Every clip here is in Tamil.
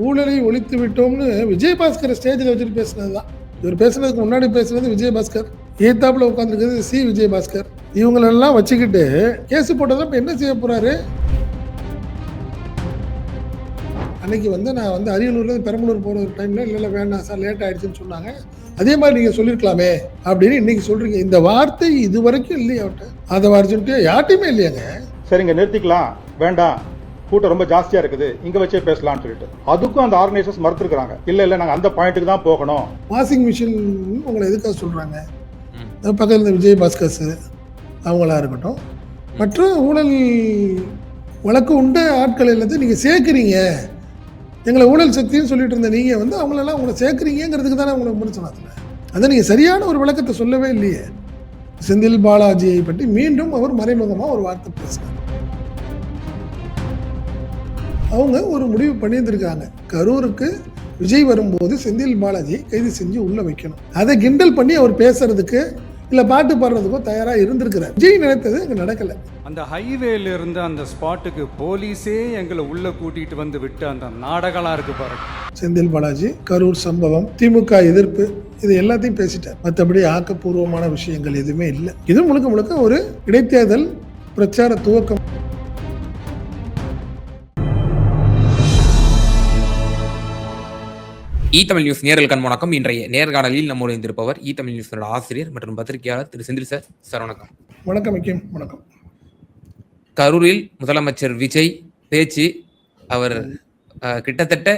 ஊழலை ஒழித்து விட்டோம்னு விஜயபாஸ்கர் ஸ்டேஜில் வச்சுட்டு பேசுனது தான். இவர் பேசுனதுக்கு முன்னாடி பேசுனது விஜயபாஸ்கர், ஏத்தாப்புல உட்காந்துருக்கிறது சி விஜயபாஸ்கர். இவங்களெல்லாம் வச்சுக்கிட்டு கேஸ் போட்டதான் இப்போ என்ன செய்ய போறாரு? அன்னைக்கு நான் அரியலூர்லேருந்து பெரம்பலூர் போகிற ஒரு டைமில் இல்லை வேண்டாம் சார் லேட் ஆகிடுச்சுன்னு சொன்னாங்க. அதே மாதிரி நீங்கள் சொல்லியிருக்கலாமே அப்படின்னு இன்னைக்கு சொல்கிறீங்க. இந்த வார்த்தை இது வரைக்கும் இல்லையா அவட்ட? அதை வார்த்தைட்டு யார்ட்டையுமே இல்லையாங்க. சரிங்க, நிறுத்திக்கலாம், வேண்டாம், கூட்டம் ரொம்ப ஜாஸ்தியாக இருக்குது, இங்கே வச்சே பேசலாம்னு சொல்லிட்டு அதுக்கும் அந்த ஆர்கனைசர்ஸ் மறுத்துருக்காங்க. இல்லை நாங்கள் அந்த பாயிண்ட்டுக்கு தான் போகணும். வாஷிங் மிஷின் உங்களை எதுக்காக சொல்கிறாங்க? பக்கத்தில் இருந்த விஜயபாஸ்கர்ஸ் அவங்களா இருக்கட்டும், மற்ற ஊழல் வழக்கு உண்ட ஆட்கள் எல்லாத்தையும் நீங்கள் சேர்க்குறீங்க. எங்களை ஊழல் சக்தின்னு சொல்லிட்டு இருந்த நீங்கள் அவங்களெல்லாம் உங்களை சேர்க்குறீங்கிறதுக்கு தானே உங்களை விமர்சனத்தில். அதை நீங்கள் சரியான ஒரு விளக்கத்தை சொல்லவே இல்லையே. செந்தில் பாலாஜியை பற்றி மீண்டும் அவர் மறைமுகமாக ஒரு வார்த்தை பேசினார். அவங்க ஒரு முடிவு பண்ணியிருந்திருக்காங்க, கரூருக்கு விஜய் வரும்போது செந்தில் பாலாஜியை கைது செஞ்சு உள்ள வைக்கணும். அதை கிண்டல் பண்ணி அவர் பேசுறதுக்கு இல்லை பாட்டு பாடுறதுக்கோ தயாராக இருந்திருக்கிறார். விஜய் நினைத்தது அங்கே நடக்கலை. அந்த ஹைவேல இருந்த அந்த ஸ்பாட்டுக்கு போலீஸே எங்களை உள்ள கூட்டிட்டு வந்து விட்டு அந்த நாடகலாம் இருக்கு பாருங்க. செந்தில் பாலாஜி கரூர் சம்பவம், திமுக எதிர்ப்பு, இது எல்லாத்தையும் பேசிட்டார். மற்றபடி ஆக்கப்பூர்வமான விஷயங்கள் எதுவுமே இல்லை. இது முழுக்க முழுக்க ஒரு இடைத்தேர்தல் பிரச்சார துவக்கம். தமிழ் நியூஸ் நேயர்களுக்கு வணக்கம். இன்றைய நேர்காணலில் நம்மோடு இருந்திருப்பவர் தமிழ் நியூஸ் ஆசிரியர் மற்றும் பத்திரிகையாளர் திரு செந்தில் சார். சார் வணக்கம். வணக்கம். வணக்கம். கரூரில் முதலமைச்சர் விஜய் பேச்சு, அவர் கிட்டத்தட்ட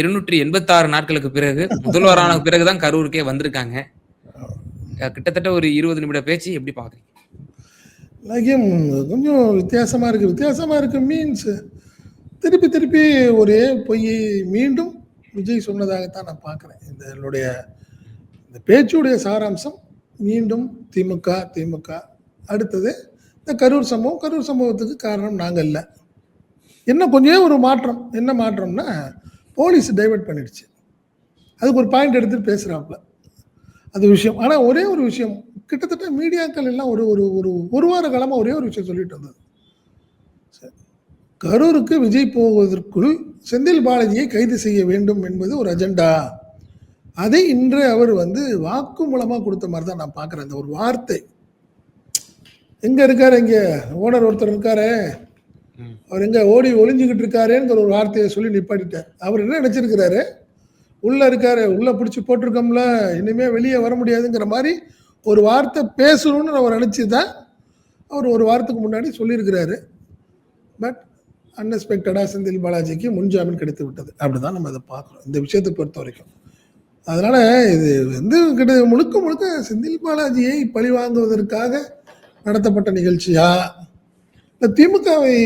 286 நாட்களுக்கு பிறகு முதல்வரான பிறகுதான் கரூருக்கே வந்திருக்காங்க. கிட்டத்தட்ட ஒரு 20 நிமிட பேச்சு எப்படி பாக்குறீங்க? கொஞ்சம் வித்தியாசமா இருக்கு மீன்ஸ் திருப்பி ஒரே பொய் மீண்டும் விஜய் சொன்னதாகத்தான் நான் பார்க்குறேன். இந்த பேச்சுடைய சாராம்சம் மீண்டும் திமுக. அடுத்தது இந்த கரூர் சம்பவத்துக்கு காரணம் நாங்கள் இல்லை. என்ன கொஞ்சம் ஒரு மாற்றம், என்ன மாற்றம்னா போலீஸ் டைவர்ட் பண்ணிடுச்சு. அதுக்கு ஒரு பாயிண்ட் பேசுகிறாப்புல அது விஷயம். ஆனால் ஒரே ஒரு விஷயம், கிட்டத்தட்ட மீடியாக்கள் எல்லாம் ஒரு வார காலமாக ஒரே ஒரு விஷயம் சொல்லிட்டு வந்தது. கரூருக்கு விஜய் போவதற்குள் செந்தில் பாலாஜியை கைது செய்ய வேண்டும் என்பது ஒரு அஜெண்டா. அதை இன்று அவர் வாக்கு மூலமாக கொடுத்த மாதிரி தான் நான் பார்க்குறேன். அந்த ஒரு வார்த்தை, எங்கே இருக்காரு, இங்கே ஓனர் ஒருத்தர் இருக்காரு, அவர் எங்கே ஓடி ஒளிஞ்சுக்கிட்டு இருக்காருங்கிற ஒரு வார்த்தையை சொல்லி நிப்பாட்டிட்டார். அவர் என்ன நினச்சிருக்கிறாரு, உள்ளே இருக்காரு, உள்ளே பிடிச்சி போட்டிருக்கோம்ல, இனிமேல் வெளியே வர முடியாதுங்கிற மாதிரி ஒரு வார்த்தை பேசணும்னு அவர் நினச்சி தான் அவர் ஒரு வாரத்துக்கு முன்னாடி சொல்லியிருக்கிறாரு. பட் அன்எக்ஸ்பெக்டடாக செந்தில் பாலாஜிக்கு முன்ஜாமீன் கிடைத்து விட்டது. அப்படிதான் நம்ம அதை பார்க்குறோம் இந்த விஷயத்தை பொறுத்த வரைக்கும். அதனால் இது முழுக்க செந்தில் பாலாஜியை பழி வாங்குவதற்காக நடத்தப்பட்ட நிகழ்ச்சியா இல்லை திமுகவை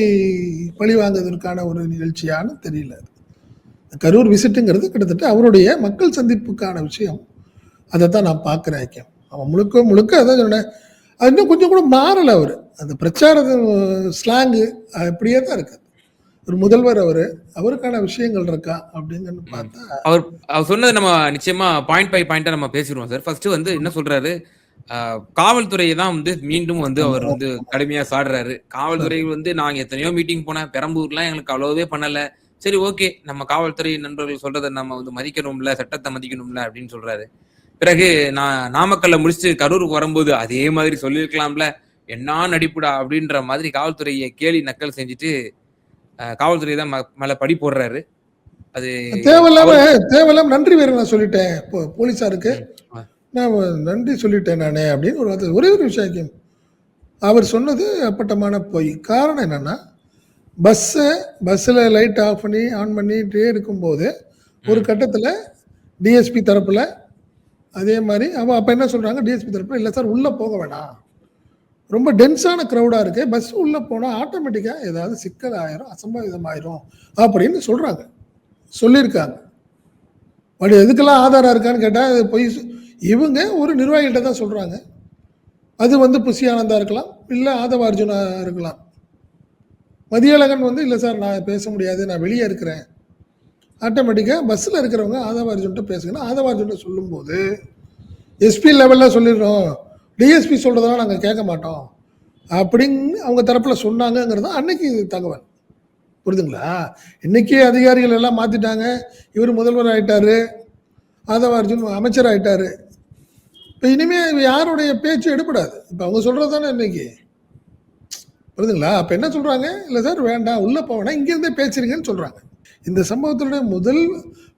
பழி வாங்குவதற்கான ஒரு நிகழ்ச்சியான்னு தெரியல. கரூர் விசிட்டுங்கிறது கிட்டத்தட்ட அவருடைய மக்கள் சந்திப்புக்கான விஷயம். அதை தான் நான் பார்க்குறேன். அவன் முழுக்க அதான் சொன்னேன். அது இன்னும் கொஞ்சம் கூட மாறலை. அவர் அந்த பிரச்சார ஸ்லாங்கு அப்படியே தான் இருக்குது. ஒரு முதல்வர் அவருக்கான விஷயங்கள் இருக்கா அப்படின்னு பார்த்தா அவர் சொன்னது நம்ம நிச்சயமா பாயிண்ட் பை பாயிண்டா நம்ம பேசிடுவோம் சார். ஃபர்ஸ்ட் என்ன சொல்றாரு, காவல்துறையை தான் மீண்டும் அவர் கடுமையா சாடுறாரு. காவல்துறை நாங்க எத்தனையோ மீட்டிங் போனேன், பெரம்பூர்லாம் எங்களுக்கு அவ்வளவே பண்ணல, சரி ஓகே நம்ம காவல்துறை நண்பர்கள் சொல்றதை நம்ம மதிக்கணும்ல, சட்டத்தை மதிக்கணும்ல அப்படின்னு சொல்றாரு. பிறகு நான் நாமக்கல்ல முடிச்சுட்டு கரூருக்கு வரும்போது அதே மாதிரி சொல்லியிருக்கலாம்ல, என்ன நடிப்புடா அப்படின்ற மாதிரி காவல்துறையை கேலி நக்கல் செஞ்சுட்டு காவல்துறை தான் மேல படி போடுறாரு. அது தேவையில்லாம நன்றி வேற நான் சொல்லிட்டேன் போலீஸாருக்கு, நான் நன்றி சொல்லிட்டேன் நானே அப்படின்னு ஒரே ஒரு விஷயம் அவர் சொன்னது அப்பட்டமான பொய். காரணம் என்னன்னா, பஸ்ஸில் லைட் ஆன் பண்ணிட்டே இருக்கும்போது ஒரு கட்டத்தில் டிஎஸ்பி தரப்புல அதே மாதிரி அப்போ என்ன சொல்றாங்க, டிஎஸ்பி தரப்புல இல்லை சார் உள்ளே போக வேணாம், ரொம்ப டென்ஸான க்ரௌடாக இருக்குது, பஸ் உள்ளே போனால் ஆட்டோமேட்டிக்காக ஏதாவது சிக்கல் ஆயிரும், அசம்பாவிதம் ஆயிரும் அப்படின்னு சொல்லியிருக்காங்க. பட் எதுக்கெல்லாம் ஆதாரம் இருக்கான்னு கேட்டால் அது பொய். இவங்க ஒரு நிர்வாகிகிட்ட தான் சொல்கிறாங்க. அது புசி ஆனந்தா இருக்கலாம், இல்லை ஆதவ அர்ஜுனா இருக்கலாம். மதியழகன் இல்லை சார் நான் பேச முடியாது, நான் வெளியே இருக்கிறேன். ஆட்டோமேட்டிக்காக பஸ்ஸில் இருக்கிறவங்க ஆதவ அர்ஜுன்கிட்ட பேசுங்கன்னா ஆதவ அர்ஜுன்கிட்ட சொல்லும்போது எஸ்பி லெவலில் சொல்லிடுறோம், டிஎஸ்பி சொல்கிறதெல்லாம் நாங்கள் கேட்க மாட்டோம் அப்படின்னு அவங்க தரப்பில் சொன்னாங்கங்கிறது அன்னைக்கு தகவல். புரியுதுங்களா? இன்னைக்கே அதிகாரிகள் எல்லாம் மாத்திட்டாங்க. இவர் முதல்வர் ஆயிட்டாரு, ஆதவ அர்ஜுன் அமைச்சர் ஆயிட்டாரு. இப்போ இனிமே யாருடைய பேச்சு எடுபடாது. இப்போ அவங்க சொல்றது தானே இன்னைக்கு, புரியுதுங்களா? அப்போ என்ன சொல்றாங்க, இல்லை சார் வேண்டாம், உள்ள போவேனா, இங்கிருந்தே பேசுறீங்கன்னு சொல்றாங்க. இந்த சம்பவத்தினுடைய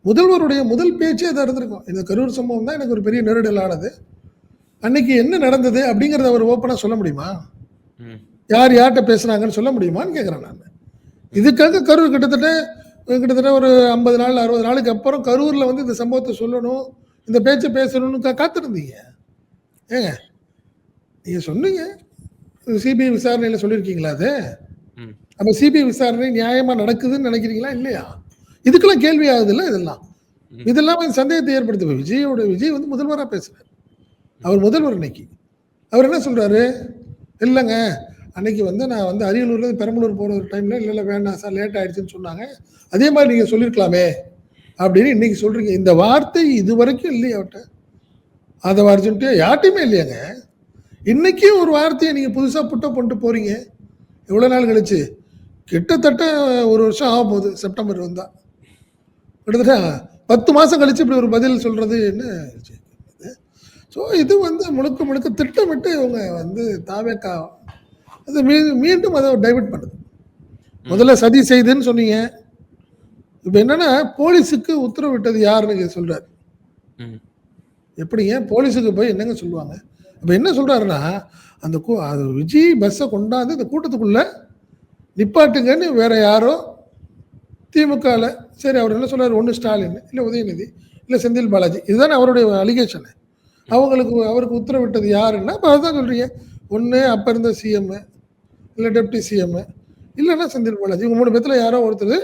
முதல்வருடைய முதல் பேச்சே அதை இருந்திருக்கும். இந்த கரூர் சம்பவம் தான் எனக்கு ஒரு பெரிய நெருடலானது. அன்னைக்கு என்ன நடந்தது அப்படிங்கிறத அவர் ஓப்பனாக சொல்ல முடியுமா? யார் யார்கிட்ட பேசுனாங்கன்னு சொல்ல முடியுமான்னு கேட்குறேன் நான். இதுக்காக கரூர் கிட்டத்தட்ட ஒரு 50 நாள் 60 நாளுக்கு அப்புறம் கரூரில் வந்து இந்த சம்பவத்தை சொல்லணும், இந்த பேச்சை பேசணும்னு காத்திருந்தீங்க. ஏங்க நீங்கள் சொன்னீங்க, சிபிஐ விசாரணையில் சொல்லியிருக்கீங்களா அது? அப்போ சிபிஐ விசாரணை நியாயமாக நடக்குதுன்னு நினைக்கிறீங்களா இல்லையா? இதுக்கெல்லாம் கேள்வி ஆகுதுல்ல. இதெல்லாம் வந்து சந்தேகத்தை ஏற்படுத்து. விஜய் வந்து முதல்வராக பேசுகிறார். அவர் முதல்வர் இன்னைக்கு. அவர் என்ன சொல்கிறாரு, இல்லைங்க அன்னைக்கு வந்து நான் வந்து அரியலூர்லேருந்து பெரம்பலூர் போகிற ஒரு டைமில் இல்லை வேண்டாம் சார் லேட் ஆகிடுச்சுன்னு சொன்னாங்க, அதே மாதிரி நீங்கள் சொல்லியிருக்கலாமே அப்படின்னு இன்னைக்கு சொல்கிறீங்க. இந்த வார்த்தை இது வரைக்கும் இல்லையா அவர்கிட்ட? அதை அர்ஜென்ட்டு யார்ட்டையுமே இல்லையாங்க. இன்னைக்கு ஒரு வார்த்தையை நீங்கள் புதுசாக புட்டப் பண்ணிட்டு போகிறீங்க. எவ்வளோ நாள் கழிச்சு? கிட்டத்தட்ட 1 வருஷம் ஆக போகுது. செப்டம்பர் வந்தால் கிட்டத்தட்ட 10 மாதம் கழிச்சு இப்படி ஒரு பதில் சொல்கிறது என்ன? ஸோ இது வந்து முழுக்க திட்டமிட்டு இவங்க வந்து தாவேக்கா அது மீண்டும் அதை டைவர்ட் பண்ணுது. முதல்ல சதி செய்துன்னு சொன்னீங்க, இப்போ என்னன்னா போலீஸுக்கு உத்தரவிட்டது யாருன்னு சொல்றாரு. எப்படிங்க போலீஸுக்கு போய் என்னங்க சொல்லுவாங்க? இப்போ என்ன சொல்றாருன்னா, அந்த அது விஜய் பஸ்ஸை கொண்டாந்து இந்த கூட்டத்துக்குள்ள நிப்பாட்டுங்கன்னு வேற யாரோ திமுகவில், சரி அவர் என்ன சொல்றாரு, ஒன்று ஸ்டாலின், இல்லை உதயநிதி, இல்லை செந்தில் பாலாஜி, இதுதானே அவருடைய அலிகேஷனு. அவருக்கு உத்தரவிட்டது யாருன்னா, இப்போ அதுதான் சொல்றீங்க, ஒன்று அப்போ இருந்த சிஎம், இல்லை டெப்டி சிஎம், இல்லைன்னா செந்தில் பாலாஜி. இவங்க 3 பேர்த்தில் யாரோ ஒருத்தர்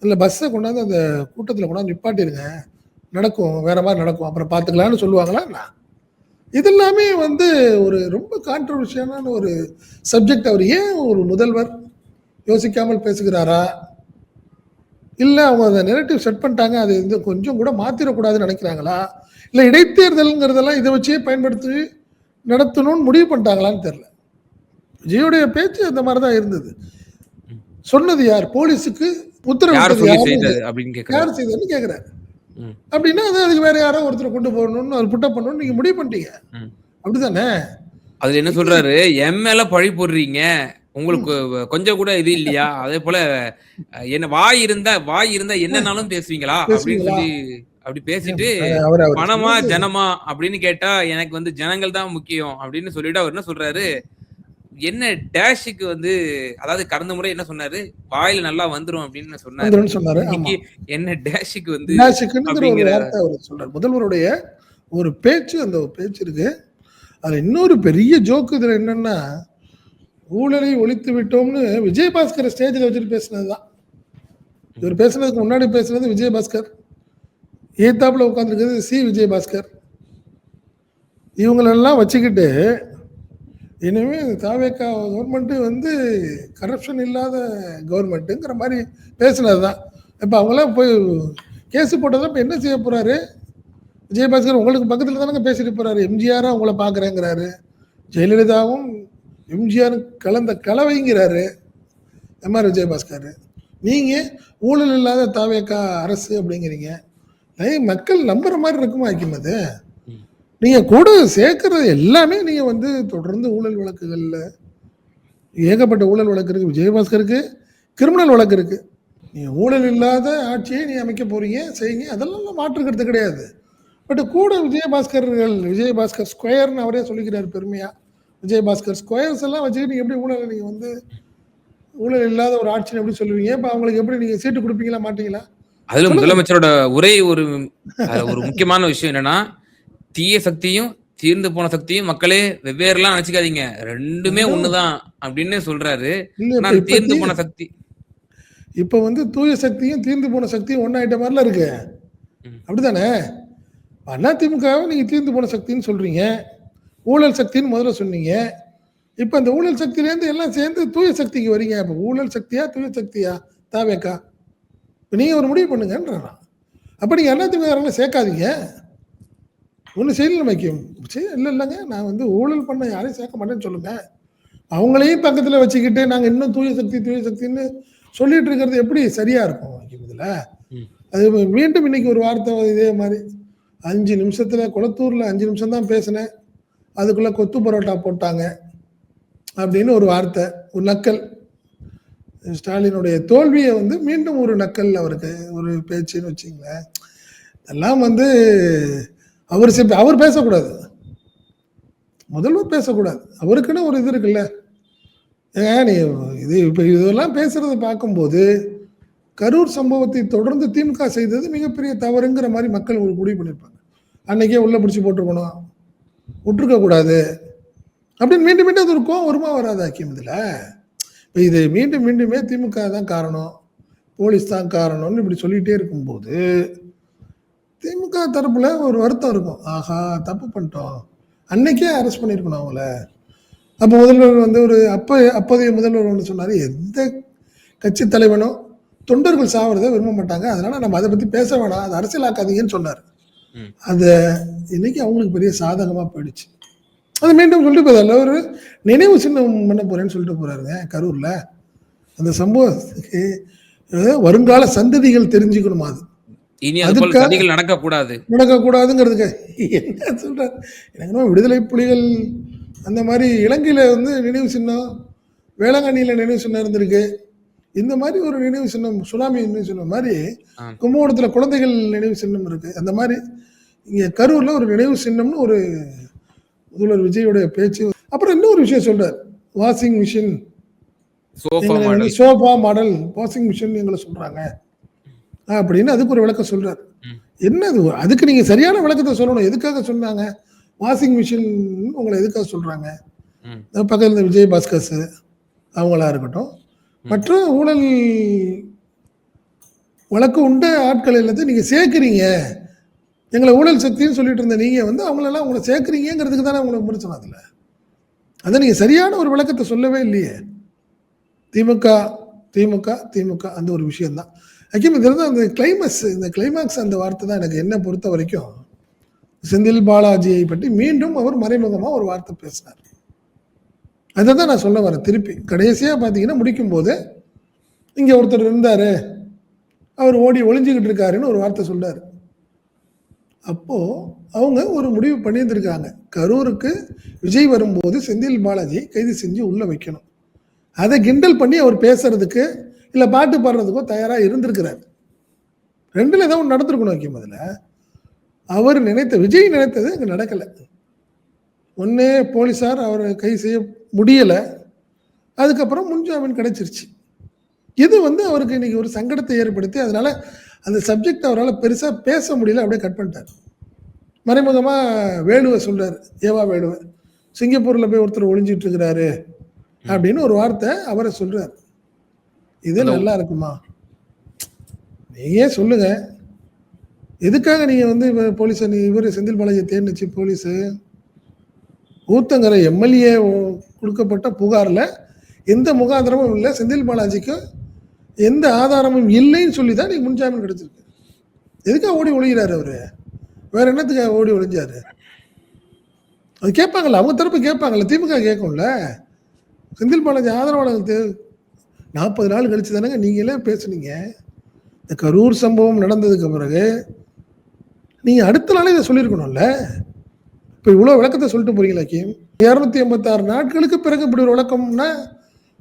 இல்லை பஸ்ஸை கொண்டாந்து அந்த கூட்டத்தில் கொண்டாந்து நிப்பாட்டிருங்க, நடக்கும் வேற மாதிரி நடக்கும், அப்புறம் பார்த்துக்கலான்னு சொல்லுவாங்களா? இதெல்லாமே வந்து ஒரு ரொம்ப கான்ட்ரவர்ஷியலான ஒரு சப்ஜெக்ட். அவர் ஏன் ஒரு முதல்வர் யோசிக்காமல் பேசுகிறாரா, இல்லை அவங்க அந்த நெரேட்டிவ் செட் பண்ணிட்டாங்க, அது வந்து கொஞ்சம் கூட மாற்றிடக்கூடாதுன்னு நினைக்கிறாங்களா, இல்லை இடைத்தேர்தலுங்கிறதெல்லாம் இதை வச்சே பயன்படுத்தி நடத்தணும்னு முடிவு பண்ணிட்டாங்களான்னு தெரியல. விஜயுடைய பேச்சு அந்த மாதிரி தான் இருந்தது. சொன்னது யார்? போலீஸுக்கு உத்தரவு யார் செய்ததுன்னு கேட்குறாரு. அப்படின்னா அதுக்கு வேற யாரோ ஒருத்தர் கொண்டு போகணும்னு அவர் புட்டப் பண்ணணும்னு நீங்க முடிவு பண்ணிட்டீங்க, அப்படிதானே? அதுல என்ன சொல்றாரு, என் மேல பழி போடுறீங்க, உங்களுக்கு கொஞ்சம் கூட இது இல்லையா? அதே போல என்ன வாய் இருந்தா என்னன்னாலும் பேசுவீங்களா அப்படின்னு சொல்லி அப்படி பேசிட்டு, பணமா ஜனமா அப்படின்னு கேட்டா எனக்கு வந்து ஜனங்கள் தான் முக்கியம் அப்படின்னு சொல்லிட்டு அவர் என்ன சொல்றாரு, என்ன டேஷுக்கு வந்து, அதாவது கடந்த முறை என்ன சொன்னாரு, வாயில நல்லா வந்துரும் அப்படின்னு சொன்னாரு. என்ன டேஷுக்கு வந்து சொல்றாரு. முதல்வருடைய ஒரு பேச்சு, அந்த பேச்சு இருக்கு. அது இன்னொரு பெரிய ஜோக்கு இதுல என்னன்னா, ஊழலை ஒழித்து விட்டோம்னு விஜயபாஸ்கர் ஸ்டேஜில் வச்சுட்டு பேசினதுதான். இவர் பேசுனதுக்கு முன்னாடி பேசுனது விஜயபாஸ்கர், ஏத்தாப்புல உட்காந்துருக்கிறது விஜயபாஸ்கர். இவங்களெல்லாம் வச்சுக்கிட்டு இனிமே தாவேக்கா கவர்மெண்ட்டு வந்து கரப்ஷன் இல்லாத கவர்மெண்ட்டுங்கிற மாதிரி பேசுனது தான். இப்போ அவங்களாம் போய் கேஸு போட்டதான் இப்போ என்ன செய்ய போகிறாரு விஜயபாஸ்கர்? உங்களுக்கு பக்கத்தில் தானங்க பேசிட்டு போகிறாரு. எம்ஜிஆரும் அவங்கள பார்க்குறேங்கிறாரு, ஜெயலலிதாவும் எம்ஜிஆர் கலந்த கலவைங்கிறாரு எம்ஆர் விஜயபாஸ்கர். நீங்கள் ஊழல் இல்லாத தாவேக்கா அரசு அப்படிங்கிறீங்க. மக்கள் நம்புற மாதிரி இருக்குமா ஆக்கினது? நீங்கள் கூட சேர்க்கறது எல்லாமே நீங்கள் வந்து தொடர்ந்து ஊழல் வழக்குகளில் ஏகப்பட்ட ஊழல் வழக்கு இருக்குது. விஜயபாஸ்கருக்கு கிரிமினல் வழக்கு இருக்குது. நீங்கள் ஊழல் இல்லாத ஆட்சியை நீ அமைக்க போகிறீங்க, செய்யுங்க, அதெல்லாம் மாற்றுக்கிறது கிடையாது. பட் கூட விஜயபாஸ்கர் ஸ்கொயர்னு அவரே சொல்லிக்கிறார் பெருமையாக. விஜயபாஸ்கர் ஸ்கொயர்ஸ் எல்லாம் வச்சுக்கிட்டு நீங்கள் எப்படி ஊழல், நீங்கள் வந்து ஊழல் இல்லாத ஒரு ஆட்சின்னு எப்படி சொல்லுவீங்க? இப்போ அவங்களுக்கு எப்படி நீங்கள் சீட்டு கொடுப்பீங்களா மாட்டீங்களா? அதுல முதலமைச்சரோட உரை ஒரு முக்கியமான விஷயம் என்னன்னா, தீய சக்தியும் தீர்ந்து போன சக்தியும் மக்களே வெவ்வேறுலாம் நினைச்சுக்காதீங்க, ரெண்டுமே ஒண்ணுதான் அப்படின்னு சொல்றாரு. தீர்ந்து போன சக்தி இப்ப வந்து தூய சக்தியும் தீர்ந்து போன சக்தியும் ஒன்னாயிட்ட மாதிரிலாம் இருக்கு, அப்படித்தானே? அதிமுகவை நீங்க தீர்ந்து போன சக்தின்னு சொல்றீங்க, ஊழல் சக்தின்னு முதல்ல சொன்னீங்க. இப்ப அந்த ஊழல் சக்தியிலேருந்து எல்லாம் சேர்ந்து தூய சக்திக்கு வரீங்க. இப்ப ஊழல் சக்தியா தூய சக்தியா தாவேக்கா? இப்போ நீங்க ஒரு முடிவு பண்ணுங்கன்றான். அப்ப நீங்க அதிமுக சேர்க்காதீங்க, ஒன்றும் செய்யல வைக்கும். சரி, இல்லைங்க நான் வந்து ஊழல் பண்ண யாரையும் சேர்க்க மாட்டேன்னு சொல்லுங்க. அவங்களையும் பக்கத்தில் வச்சுக்கிட்டு நாங்கள் இன்னும் தூய சக்தின்னு சொல்லிட்டு இருக்கிறது எப்படி சரியா இருக்கும் இதுல? ம். அது மீண்டும் இன்னைக்கு ஒரு வார்த்தை இதே மாதிரி 5 நிமிஷத்துல குளத்தூர்ல 5 நிமிஷம் தான் பேசினேன், அதுக்குள்ள கொத்து பரோட்டா போட்டாங்க அப்படின்னு ஒரு வார்த்தை, ஒரு நக்கல். ஸ்டாலினுடைய தோல்வியை வந்து மீண்டும் ஒரு நக்கல் அவருக்கு ஒரு பேச்சுன்னு வச்சுங்களேன். எல்லாம் வந்து அவர் பேசக்கூடாது, முதல்வர் பேசக்கூடாது, அவருக்குன்னு ஒரு இது இருக்குல்ல. நீ இப்போ இதெல்லாம் பேசுறதை பார்க்கும்போது கரூர் சம்பவத்தை தொடர்ந்து திமுக செய்தது மிகப்பெரிய தவறுங்கிற மாதிரி மக்கள் ஒரு முடிவு பண்ணியிருப்பாங்க. அன்னைக்கே உள்ள பிடிச்சி போட்டிருக்கணும், விட்டுருக்க கூடாது அப்படின்னு மீண்டும் மீண்டும் அது ஒரு கோவம் வருமா வராது ஆக்கியம் இதில்? இப்போ இது மீண்டும் மீண்டுமே திமுக தான் காரணம், போலீஸ் தான் காரணம்னு இப்படி சொல்லிகிட்டே இருக்கும்போது திமுக தரப்புல ஒரு வருத்தம் இருக்கும். ஆஹா தப்பு பண்ணிட்டோம், அன்னைக்கே அரெஸ்ட் பண்ணியிருக்கணும் அவங்கள. அப்போ முதல்வர் வந்து ஒரு அப்போதைய முதல்வர் ஒன்று சொன்னார், எந்த கட்சி தலைவனும் தொண்டர்கள் சாவறதை விரும்ப மாட்டாங்க, அதனால நம்ம அதை பற்றி பேச வேணாம், அதை அரசியலாக்காதீங்கன்னு சொன்னார். அதை இன்னைக்கு அவங்களுக்கு பெரிய சாதகமாக போயிடுச்சு. அது மீண்டும் சொல்லிட்டு போதில்ல, ஒரு நினைவு சின்னம் பண்ண போறேன்னு சொல்லிட்டு போறாருங்க கரூர்ல. அந்த சம்பவத்துக்கு வருங்கால சந்ததிகள் தெரிஞ்சுக்கணுமா, அது இனி அதுக்காக நடக்கக்கூடாதுங்கிறதுக்கு என்ன சொல்றாரு? எனக்கு விடுதலை புலிகள் அந்த மாதிரி இலங்கையில வந்து நினைவு சின்னம், வேளாங்கண்ணியில நினைவு சின்னம் இருந்திருக்கு. இந்த மாதிரி ஒரு நினைவு சின்னம், சுனாமி நினைவு சின்னம் மாதிரி கும்பகோணத்துல குழந்தைகள் நினைவு சின்னம் இருக்கு. அந்த மாதிரி இங்க கரூர்ல ஒரு நினைவு சின்னம்னு ஒரு முதல்வர் விஜயோடைய பேச்சு. அப்புறம் இன்னொரு விஷயம் சொல்றாரு, washing machine, sofa model washing machine எங்களை சொல்றாங்க அப்படின்னு அதுக்கு ஒரு விளக்கம் சொல்றாரு. என்னது அதுக்கு நீங்க சரியான விளக்கத்தை சொல்லணும். எதுக்காக சொன்னாங்க வாஷிங் மிஷின், உங்களை எதுக்காக சொல்றாங்க? பக்கத்தில் இருந்த விஜய் பாஸ்கர்ஸ் அவங்களா இருக்கட்டும், மற்ற ஊழல் வழக்கு உண்ட ஆட்கள் எல்லாத்தையும் நீங்க சேர்க்கிறீங்க, எங்களை ஊழல் சக்தின்னு சொல்லிட்டு இருந்த நீங்க வந்து அவங்களெல்லாம் உங்களை சேர்க்குறீங்கிறதுக்கு தானே உங்களை விமர்சனம். அதில் அதை நீங்க சரியான ஒரு விளக்கத்தை சொல்லவே இல்லையே. திமுக திமுக திமுக அந்த ஒரு விஷயம்தான் ஆக்சுவலி. இதில் அந்த கிளைமாக்ஸ் அந்த வார்த்தை தான் எனக்கு என்ன பொறுத்த வரைக்கும். செந்தில் பாலாஜியை பற்றி மீண்டும் அவர் மறைமுகமாக ஒரு வார்த்தை பேசினார். அதை தான் நான் சொல்ல வரேன் திருப்பி. கடைசியாக பார்த்தீங்கன்னா முடிக்கும் போது இங்கே ஒருத்தர் இருந்தார், அவர் ஓடி ஒளிஞ்சுக்கிட்டு இருக்காருன்னு ஒரு வார்த்தை சொல்றாரு. அப்போது அவங்க ஒரு முடிவு பண்ணியிருந்திருக்காங்க, கரூருக்கு விஜய் வரும்போது செந்தில் பாலாஜியை கைது செஞ்சு உள்ளே வைக்கணும். அதை கிண்டல் பண்ணி அவர் பேசுறதுக்கு இல்லை பாட்டு பாடுறதுக்கோ தயாராக இருந்திருக்கிறார். ரெண்டில் ஏதாவது ஒன்று நடந்திருக்கணும். வைக்கும் அதில் அவர் விஜய் நினைத்தது அங்கே நடக்கலை. ஒன்று போலீஸார் அவரை கைது செய்ய முடியலை, அதுக்கப்புறம் முன்ஜாமீன் கிடைச்சிருச்சு. இது வந்து அவருக்கு இன்னைக்கு ஒரு சங்கடத்தை ஏற்படுத்தி அதனால அந்த சப்ஜெக்ட் அவரால் பெருசாக பேச முடியல, அப்படியே கட் பண்ணிட்டார். மறைமுகமாக வேலுவை சொல்றாரு, ஏவா வேலுவை, சிங்கப்பூரில் போய் ஒருத்தர் ஒளிஞ்சிட்டு இருக்கிறாரு அப்படின்னு ஒரு வார்த்தை அவரை சொல்றாரு. இது நல்லா இருக்குமா? நீங்க சொல்லுங்க, எதுக்காக நீங்க வந்து போலீஸ் இவர் செந்தில் பாலாஜியை தேர்ந்துச்சு போலீஸ்? ஊத்தங்கரை எம்எல்ஏ கொடுக்கப்பட்ட புகார்ல எந்த முகாந்திரமும் இல்லை, செந்தில் பாலாஜிக்கு எந்த ஆதாரமும் இல்லைன்னு சொல்லி தான் நீங்க முன்ஜாமீன் கிடைச்சிருக்கு. எதுக்காக ஓடி ஒழிகிறாரு அவரு? வேற என்னத்துக்காக ஓடி ஒழிஞ்சாரு? அது கேட்பாங்கல்ல, அவங்க தரப்பு கேட்பாங்கல்ல, திமுக கேட்கும்ல. செந்தில் பாலாஜி ஆதரவாளர்கள் 40 நாள் கழிச்சு தானங்க நீங்களே பேசுனீங்க. இந்த கரூர் சம்பவம் நடந்ததுக்கு பிறகு நீங்க அடுத்த நாளே இதை சொல்லியிருக்கணும்ல. இப்போ இவ்வளோ விளக்கத்தை சொல்லிட்டு போறீங்களா கீம்? 286 நாட்களுக்கு பிறகு இப்படி ஒரு விளக்கம்னா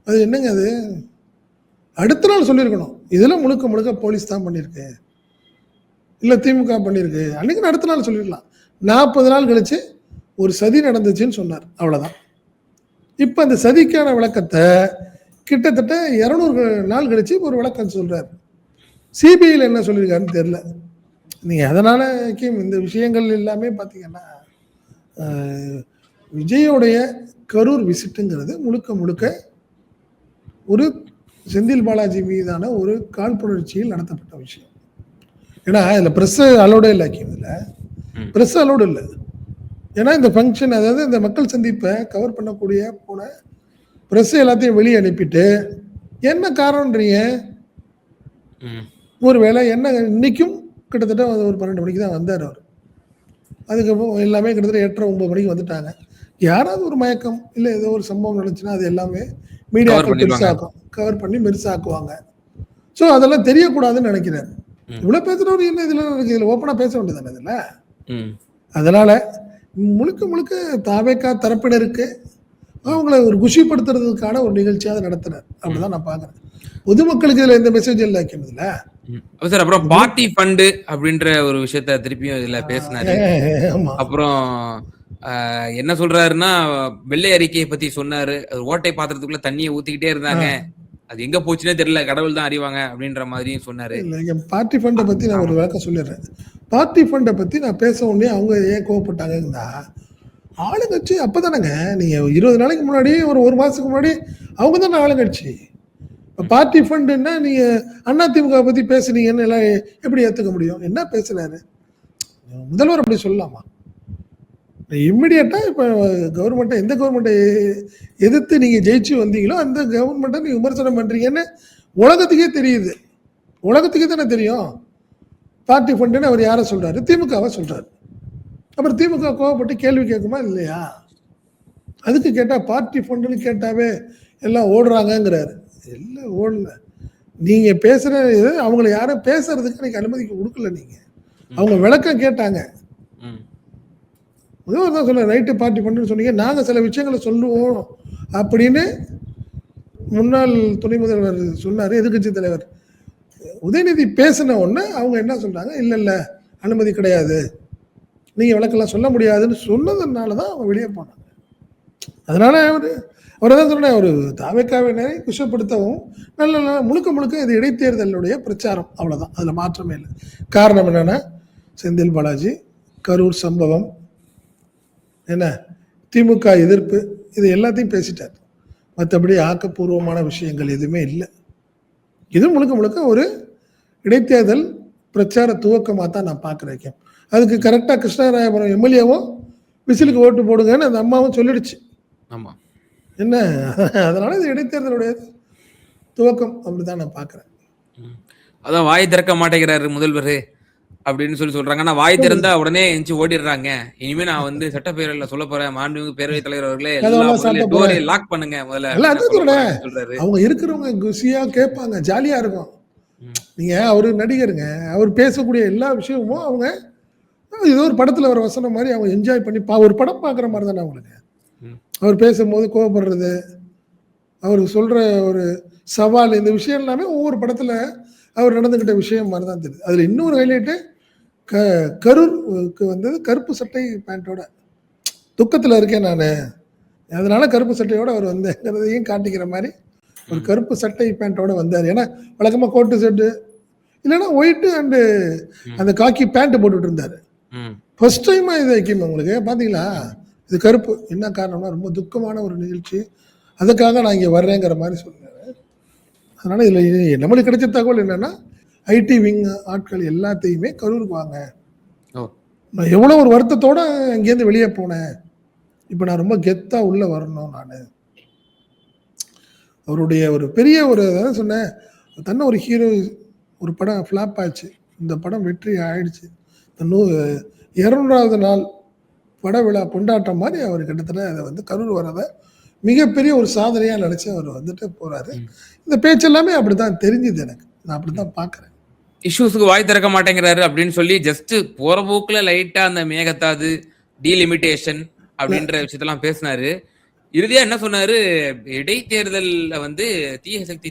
அது என்னங்க? அது அடுத்த நாள் சொல்லியிருக்கணும். இதெல்லாம் முழுக்க முழுக்க போலீஸ் தான் பண்ணியிருக்கு, இல்லை திமுக பண்ணியிருக்கு, அன்னைக்கு அடுத்த நாள் சொல்லிடலாம். 40 நாள் கழிச்சு ஒரு சதி நடந்துச்சுன்னு சொன்னார், அவ்வளோதான். இப்போ அந்த சதிக்கான விளக்கத்தை கிட்டத்தட்ட 200 நாள் கழிச்சு ஒரு விளக்கம் சொல்றாரு. சிபிஐயில் என்ன சொல்லியிருக்காருன்னு தெரியல. நீங்கள் அதனால இந்த விஷயங்கள் எல்லாமே பார்த்தீங்கன்னா விஜயோடைய கரூர் விசிட்டுங்கிறது முழுக்க முழுக்க ஒரு செந்தில் பாலாஜி மீதான ஒரு காழ்ப்புணர்ச்சியில் நடத்தப்பட்ட விஷயம். ஏன்னா இதில் ப்ரெஸ் அலோடே இல்லை, இதில் ப்ரெஸ் அலோடு இல்லை. ஏன்னா இந்த ஃபங்க்ஷன், அதாவது இந்த மக்கள் சந்திப்பை கவர் பண்ணக்கூடிய போன ப்ரெஸ் எல்லாத்தையும் வெளியே அனுப்பிட்டு என்ன காரணம்ன்றீங்க? ஒரு வேளை என்ன இன்னைக்கும் கிட்டத்தட்ட ஒரு 12 மணிக்கு தான் வந்தார் அவர். அதுக்கப்புறம் எல்லாமே கிட்டத்தட்ட 8:30-9 மணிக்கு வந்துட்டாங்க. யாராவது ஒரு மயக்கம் இல்லை ஏதோ ஒரு சம்பவம் நடந்துச்சுன்னா அது எல்லாமே மீடியாக்கள் பெருசாக்கும், கவர் பண்ணி பெருசாக்குவாங்க. ஸோ அதெல்லாம் தெரியக்கூடாதுன்னு நினைக்கிறாரு. இவ்வளோ பேசுகிறவர் என்ன இதில் ஓப்பனாக பேச வேண்டியதானே இதில். அதனால் முழுக்க முழுக்க தாவேக்கா தரப்பினருக்கு அவங்கள ஒரு குஷிப்படுத்துறதுக்கான ஒரு நிகழ்ச்சியாக நடத்துறாரு. அப்படிதான் நான் பார்க்குறேன். பொதுமக்களுக்கு இதில் எந்த மெசேஜ் இல்லை வைக்கிறதுல. சார் அப்புறம் பார்ட்டி ஃபண்டு அப்படின்ற ஒரு விஷயத்த திருப்பியும் இதுல பேசினாரு. அப்புறம் என்ன சொல்றாருன்னா வெள்ளை அறிக்கையை பத்தி சொன்னாரு. ஓட்டை பாத்திரத்துக்குள்ள தண்ணியை ஊத்திக்கிட்டே இருந்தாங்க, அது எங்க போச்சுன்னே தெரியல, கடவுள் தான் அறிவாங்க அப்படின்ற மாதிரியும் சொன்னாரு. பார்ட்டி ஃபண்டை பத்தி நான் ஒரு விளக்கம் சொல்லிடுறேன். பார்ட்டி ஃபண்டை பத்தி நான் பேச உடனே அவங்க ஏன் கோவப்பட்டாங்கன்னா, ஆளுங்கட்சி அப்பதானங்க நீங்க 20 நாளைக்கு முன்னாடி ஒரு மாசத்துக்கு முன்னாடி அவங்க தானே ஆளுங்கட்சி. இப்போ பார்ட்டி ஃபண்டுன்னா நீங்க அதிமுக பத்தி பேசுனீங்கன்னு எல்லாம் எப்படி ஏத்துக்க முடியும்? என்ன பேசுறாரு முதல்வர்? அப்படி சொல்லலாமா? இம்மிடியட்டா இப்போ கவர்மெண்ட்டை, எந்த கவர்மெண்ட்டை எதிர்த்து நீங்க ஜெயிச்சு வந்தீங்களோ அந்த கவர்மெண்ட்டை நீங்க விமர்சனம் பண்றீங்கன்னு உலகத்துக்கே தெரியுது. உலகத்துக்கே தானே தெரியும். பார்ட்டி ஃபண்டுன்னு அவர் யாரை சொல்றாரு? திமுகவை சொல்றாரு. அப்புறம் திமுக கோவப்பட்டு கேள்வி கேட்குமா இல்லையா? அதுக்கு கேட்டா பார்ட்டி ஃபண்டுன்னு கேட்டாவே எல்லாம் ஓடுறாங்கங்கிறாரு. எல்லாம் ஓடல. நீங்க பேசுற அவங்கள யாரும் பேசுறதுக்கு எனக்கு அனுமதி கொடுக்கல. நீங்க அவங்க விளக்கம் கேட்டாங்க. முதல்வர் தான் சொல்ல ரைட்டு பார்ட்டி ஃபண்டுன்னு சொன்னீங்க, நாங்க சில விஷயங்களை சொல்லுவோம் அப்படின்னு முன்னாள் துணை முதல்வர் சொன்னாரு. எதிர்கட்சி தலைவர் உதயநிதி பேசின உடனே அவங்க என்ன சொல்றாங்க, இல்லை இல்லை அனுமதி கிடையாது, நீங்கள் விளக்கெல்லாம் சொல்ல முடியாதுன்னு சொன்னதுனால தான் அவங்க வெளியே போனாங்க. அதனால அவர் தான் சொன்னேன், ஒரு தாவேக்காவினரை குஷப்படுத்தவும் நல்ல முழுக்க முழுக்க இது இடைத்தேர்தலுடைய பிரச்சாரம், அவ்வளோதான். அதில் மாற்றமே இல்லை. காரணம் என்னென்னா செந்தில் பாலாஜி, கரூர் சம்பவம், என்ன திமுக எதிர்ப்பு, இது எல்லாத்தையும் பேசிட்டார். மற்றபடி ஆக்கப்பூர்வமான விஷயங்கள் எதுவுமே இல்லை. இது முழுக்க முழுக்க ஒரு இடைத்தேர்தல் பிரச்சார துவக்கமாக தான் நான் பார்க்குறேன். அதுக்கு கரெக்டாக கிருஷ்ணராயபுரம் எம்எல்ஏவும் விசிலுக்கு ஓட்டு போடுங்கன்னு அந்த அம்மாவும் சொல்லிடுச்சு. ஆமாம், என்ன அதனால இது இடைத்தேர்தலுடைய துவக்கம் அப்படிதான் நான் பார்க்குறேன். அதான் வாய் திறக்க மாட்டேங்கிறாரு முதல்வர் அப்படின்னு சொல்றாங்க. ஆனா வாய் திறந்தா உடனே எஞ்சி ஓடிடுறாங்க. இனிமே நான் வந்து சட்டப்பேரவையில சொல்ல போறேன், மாண்புமிகு பேரவைத் தலைவர் அவர்களே லாக் பண்ணுங்க முதல்ல. அவங்க இருக்கிறவங்க குஷியா கேட்பாங்க, ஜாலியா இருக்கும். நீங்க அவரு நடிகருங்க, அவர் பேசக்கூடிய எல்லா விஷயமும் அவங்க ஏதோ ஒரு படத்துல வர வசனம் மாதிரி அவங்க என்ஜாய் பண்ணி ஒரு படம் பார்க்குற மாதிரி தானே அவங்களுக்கு. அவர் பேசும்போது கோவப்படுறது, அவர் சொல்ற ஒரு சவால், இந்த விஷயம் எல்லாமே ஒவ்வொரு படத்துல அவர் நடந்துகிட்ட விஷயம் மாதிரி தான் தெரியுது. அதுல இன்னொரு ஹைலைட்டு, கரூருக்கு வந்தது கருப்பு சட்டை பேண்ட்டோட. துக்கத்தில் இருக்கேன் நான், அதனால கருப்பு சட்டையோட அவர் வந்தேங்கிறதையும் காட்டிக்கிற மாதிரி ஒரு கருப்பு சட்டை பேண்ட்டோட வந்தார். ஏன்னா வழக்கமாக கோட்டு செட்டு இல்லைன்னா ஒயிட்டு அண்டு அந்த காக்கி பேண்ட் போட்டுட்டு இருந்தார். ஃபர்ஸ்ட் டைமாக இது வைக்கும் உங்களுக்கு பார்த்தீங்களா? இது கருப்பு. என்ன காரணம்னா ரொம்ப துக்கமான ஒரு நிகழ்ச்சி, அதுக்காக நான் இங்கே வர்றேங்கிற மாதிரி சொன்னார். அதனால இதில் நம்மளுக்கு கிடைச்ச தகவல் என்னன்னா, ஐடி விங் ஆட்கள் எல்லாத்தையுமே கரூருக்கு வாங்க. நான் எவ்வளோ ஒரு வருத்தத்தோட அங்கேருந்து வெளியே போனேன், இப்போ நான் ரொம்ப கெத்தா உள்ள வரணும். நான் அவருடைய ஒரு பெரிய ஒரு சொன்னேன், தன்னை ஒரு ஹீரோ, ஒரு படம் ஃப்ளாப் ஆச்சு, இந்த படம் வெற்றி ஆயிடுச்சு, 200வது நாள் பட விழா கொண்டாட்டம் மாதிரி அவர் கிட்டத்தட்ட அதை வந்து கரூர் வரதை மிகப்பெரிய ஒரு சாதனையாக நினச்சி அவர் வந்துட்டு போகிறாரு. இந்த பேச்சு எல்லாமே அப்படி தான் தெரிஞ்சுது எனக்கு, நான் அப்படி தான் பார்க்குறேன். இஷ்யூஸுக்கு வாய் திறக்க மாட்டேங்கிறாரு அப்படின்னு சொல்லி ஜஸ்ட் போற போக்குல லைட்டா அந்த மேகதாது டீலிமிட்டேஷன் அப்படின்ற விஷயத்தெல்லாம் பேசினாரு. இறுதியா என்ன சொன்னாரு, இடைத்தேர்தல்ல வந்து தீய சக்தி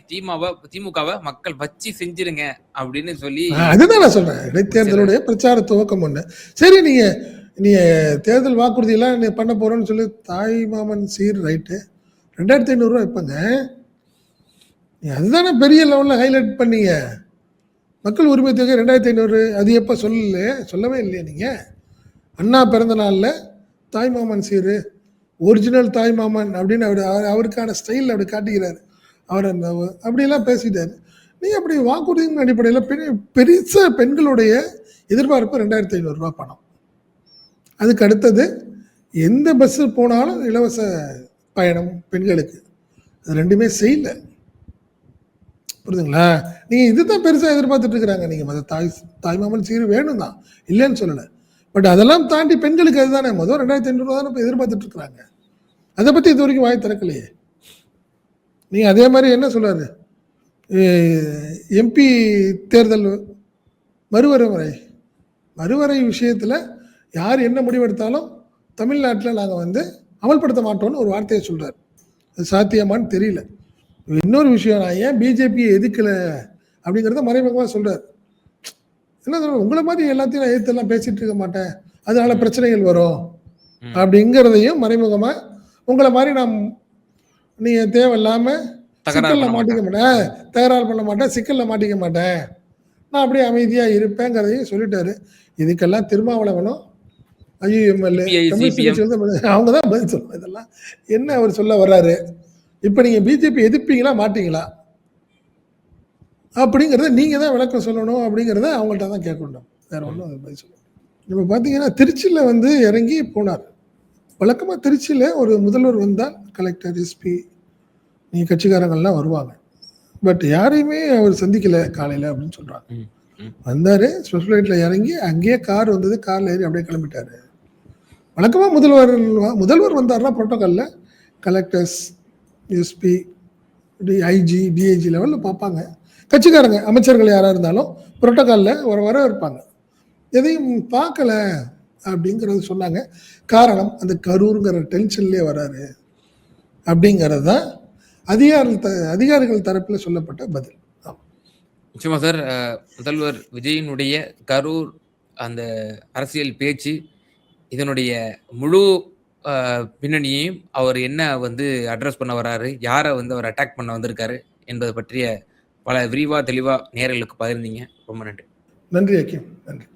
திமுகவை மக்கள் வச்சு செஞ்சிருங்க அப்படின்னு சொல்லி. அதுதான் நான் சொல்றேன், இடைத்தேர்தலுடைய பிரச்சார துவக்கம் ஒண்ணு. சரி, நீங்க தேர்தல் வாக்குறுதி எல்லாம் பண்ண போறோம்னு சொல்லி தாய் மாமன் சீர் ரைட்டு 2500 ரூபா வைப்பாங்க, அதுதானே பெரிய லெவல்ல ஹைலைட் பண்ணீங்க. மக்கள் உரிமை தொகை 2500, அது எப்போ சொல்லவே இல்லையா நீங்க? அண்ணா பிறந்த நாளில் தாய்மாமன் சீரு, ஒரிஜினல் தாய்மாமன் அப்படின்னு அவருக்கான ஸ்டைல் அப்படி காட்டிக்கிறாரு. அவர் அப்படியெல்லாம் பேசிட்டாரு. நீங்கள் அப்படி வாக்குறுதியின் அடிப்படையில் பெருச பெண்களுடைய எதிர்பார்ப்பு 2500 ரூபா பணம். அதுக்கு அடுத்தது எந்த பஸ்ஸு போனாலும் இலவச பயணம் பெண்களுக்கு, அது ரெண்டுமே செய்யல. புரியுதுங்களா? நீங்கள் இதுதான் பெருசாக எதிர்பார்த்துட்டு இருக்கிறாங்க. நீங்கள் மற்ற தாய்மாமன் சீரு வேணும் தான், இல்லைன்னு சொல்லலை. பட் அதெல்லாம் தாண்டி பெண்களுக்கு அதுதானே முதல் 2500 ரூபா தானே இப்போ எதிர்பார்த்துட்டு இருக்கிறாங்க. அதை பற்றி இது வரைக்கும் வாய் திறக்கலையே. நீங்கள் அதே மாதிரி என்ன சொல்றாரு, எம்பி தேர்தல் மறுவரை விஷயத்தில் யார் என்ன முடிவெடுத்தாலும் தமிழ்நாட்டில் நாங்கள் வந்து அமல்படுத்த மாட்டோம்னு ஒரு வார்த்தையை சொல்கிறார். அது சாத்தியமான்னு தெரியல. இன்னொரு விஷயம், நான் ஏன் பிஜேபியை எதிர்க்கலை அப்படிங்கிறத மறைமுகமாக சொல்கிறார். என்ன சொல்ற, உங்களை மாதிரி எல்லாத்தையும் நான் எதிர்த்தெல்லாம் பேசிகிட்டு இருக்க மாட்டேன், அதனால பிரச்சனைகள் வரும் அப்படிங்கிறதையும் மறைமுகமாக, உங்களை மாதிரி நீங்கள் தேவையில்லாமல் சிக்கலில் மாட்டிக்க மாட்டேன், தகராறு பண்ண மாட்டேன், சிக்கலில் மாட்டிக்க மாட்டேன், நான் அப்படியே அமைதியாக இருப்பேங்கிறதையும் சொல்லிட்டாரு. இதுக்கெல்லாம் திருமாவளவனும் ஐயுஎம்எல்ஏ அவங்க தான் பதில் சொல்லணும். இதெல்லாம் என்ன அவர் சொல்ல வர்றாரு? இப்போ நீங்கள் பிஜேபி எதிர்ப்பீங்களா மாட்டீங்களா அப்படிங்கிறத நீங்கள் தான் விளக்கம் சொல்லணும் அப்படிங்கிறத அவங்கள்ட்ட தான் கேட்கணும். வேறு ஒன்றும் பதில் சொல்லணும். இப்போ பார்த்தீங்கன்னா திருச்சியில் வந்து இறங்கி போனார். வழக்கமாக திருச்சியில் ஒரு முதல்வர் வந்தால் கலெக்டர், எஸ்பி, நீங்கள் கட்சிக்காரங்கள்லாம் வருவாங்க. பட் யாரையுமே அவர் சந்திக்கலை காலையில் அப்படின்னு சொல்கிறாங்க. வந்தார், ஸ்பெஷல் ஃப்ளைட்டில் இறங்கி அங்கேயே கார் வந்தது, காரில் ஏறி அப்படியே கிளம்பிட்டார். வழக்கமாக முதல்வர் வந்தார்னா ப்ரோட்டோக்காலில் கலெக்டர்ஸ், எஸ்பி, ஐஜி, டிஐஜி லெவலில் பார்ப்பாங்க. கட்சிக்காரங்க அமைச்சர்கள் யாராக இருந்தாலும் ப்ரோட்டோக்காலில் வர இருப்பாங்க. எதையும் பார்க்கல அப்படிங்கிறது சொன்னாங்க. காரணம் அந்த கரூருங்கிற டென்ஷன்லேயே வராரு அப்படிங்கிறது தான் அதிகாரிகள் தரப்பில் சொல்லப்பட்ட பதில். நிச்சயமா சார். முதல்வர் விஜயினுடைய கரூர் அந்த அரசியல் பேச்சு, இதனுடைய முழு பின்னணியையும் அவர் என்ன வந்து அட்ரஸ் பண்ண வர்றாரு, யாரை வந்து அவர் அட்டாக் பண்ண வந்திருக்காரு என்பதை பற்றிய பல விரிவாக தெளிவாக நேயர்களுக்கு பகிர்ந்தீங்க. ரொம்ப நன்றி. நன்றி அக்கீம், நன்றி.